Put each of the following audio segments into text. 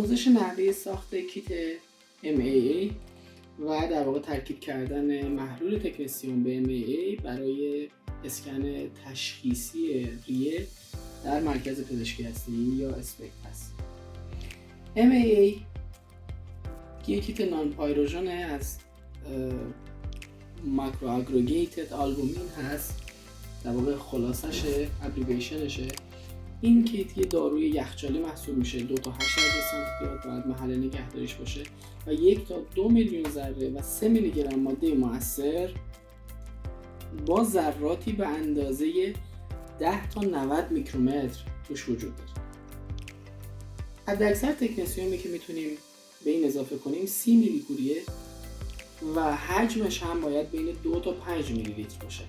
آموزش نحوه ساخت کیت MAA و در واقع ترکیب کردن محلول تکنسیوم به MAA برای اسکن تشخیصی ریه در مرکز پزشکی هسته‌ای یا اسپکت هست. MAA یک کیت نان پایروژن از ماکرو اگریگیتد آلبومین هست، در واقع خلاصشه، ابریویشنشه. این کیت یه داروی یخچالی محسوب میشه، 2 تا 8 درجه سانتیگراد باید محل نگهداریش باشه و 1 تا 2 میلیون ذره و 3 میلی گرم ماده مؤثر با ذراتی به اندازه 10 تا 90 میکرومتر توش وجود داره. حداکثر تکنسیومی که میتونیم به این اضافه کنیم 30 میلی کوریه و حجمش هم باید بین 2 تا 5 میلی لیتر باشه.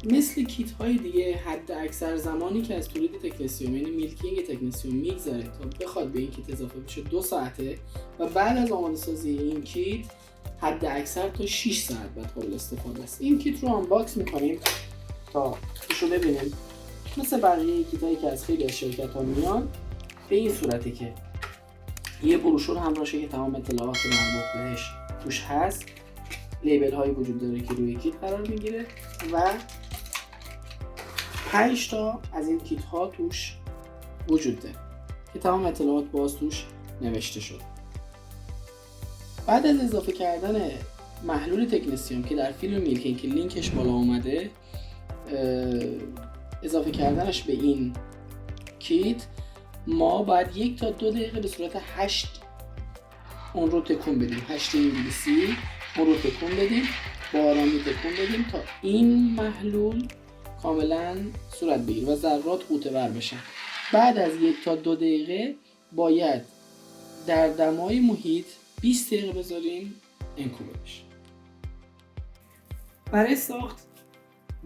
مثل کیت های دیگه حد اکثر زمانی که از تولید تکنسیوم یعنی میلکینگ تکنسیوم میگذره تا بخواد به این کیت اضافه بشه 2 ساعته و بعد از آماده سازی این کیت حد اکثر تا 6 ساعت بعد قابل استفاده است. این کیت رو آنباکس میکنیم تا توشو ببینیم. مثل بقیه کیت هایی که از خیلی از شرکت ها میان به این صورتی که یه بروشور همراهشه که تمام اطلاعات مربوط بهش توش هست، لیبل هایی وجود داره که روی کیت قرار میگیره و 5 تا از این کیت ها توش وجود داره که تمام اطلاعات باز توش نوشته شده. بعد از اضافه کردن محلول تکنسیوم که در فیلم میلکینگ که لینکش بالا اومده، اضافه کردنش به این کیت، ما باید 1 تا 2 دقیقه به صورت 8 اون رو تکون بدیم، 8 انگلیسی اون رو تکون بدیم، با آرامی تکون بدیم تا این محلول کاملا صورت بگیره و ذرات غوطه‌ور بشن. بعد از 1 تا 2 دقیقه باید در دمای محیط 20 دقیقه بذاریم انکوبه بشه. برای ساخت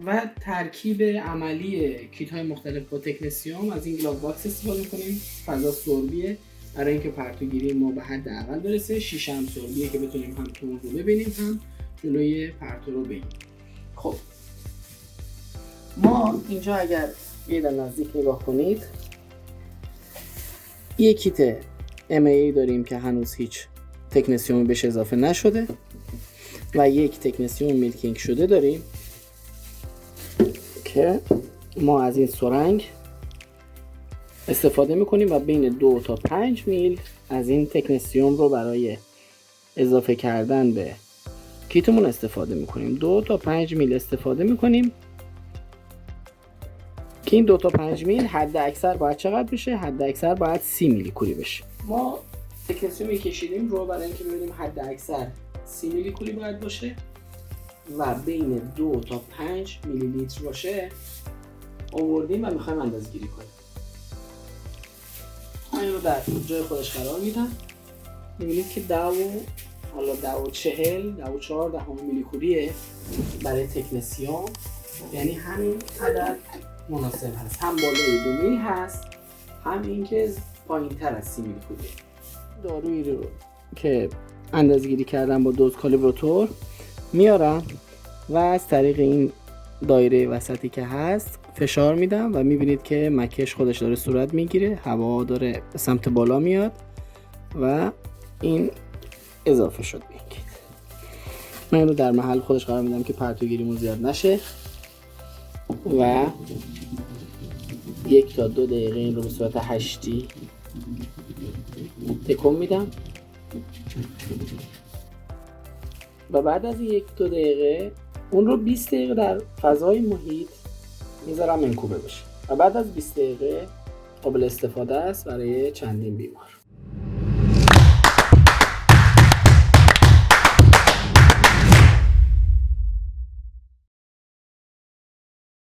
و ترکیب عملی کیت های مختلف با تکنسیوم از این گلاو باکس استفاده می‌کنیم. فضا سربیه برای اینکه پرتوگیری ما به حد اقل برسه، شیشه هم سربیه که بتونیم هم تو رو ببینیم هم جلوی پرتو رو بگیریم. خب ما اینجا اگر بیاید نزدیک نگاه کنید، یک کیت MAA داریم که هنوز هیچ تکنسیومی بهش اضافه نشده و یک تکنسیوم میلکینگ شده داریم که ما از این سرنگ استفاده میکنیم و بین 2 تا 5 میل از این تکنسیوم رو برای اضافه کردن به کیتمون استفاده میکنیم. 2 تا 5 میل استفاده میکنیم که این 2 تا 5 میل حد اکثر باید چقدر بشه؟ حد اکثر باید 30 میلی کوری بشه. ما تکنسیومی کشیدیم رو برای اینکه ببینیم حد اکثر 30 میلی کوری باید باشه و بین 2 تا 5 میلی لیتر باشه آوردیم و میخوایم اندازه‌گیری کنیم. من این رو در جای خودش قرار میدم. میبینید که 10 و 4 میلی کوریه برای تکنسیوم، یعنی همین عدد مناسب هست، هم بالای 2 میلی هست هم این که پایین تر از 30 میلی کوریه. دارویی رو که اندازه‌گیری کردم با دوز کالیبراتور میارم و از طریق این دایره وسطی که هست فشار میدم و میبینید که مکش خودش داره صورت میگیره، هوا داره به سمت بالا میاد و این اضافه شد به این کیت. من این رو در محل خودش قرار میدم که پرتوگیریمون زیاد نشه و 1 تا 2 دقیقه این رو به صورت 8 تکون میدم و بعد از 1 تا 2 دقیقه اون رو 20 دقیقه در فضای محیط میذارم انکوبه بشه و بعد از 20 دقیقه قابل استفاده است برای چندین بیمار.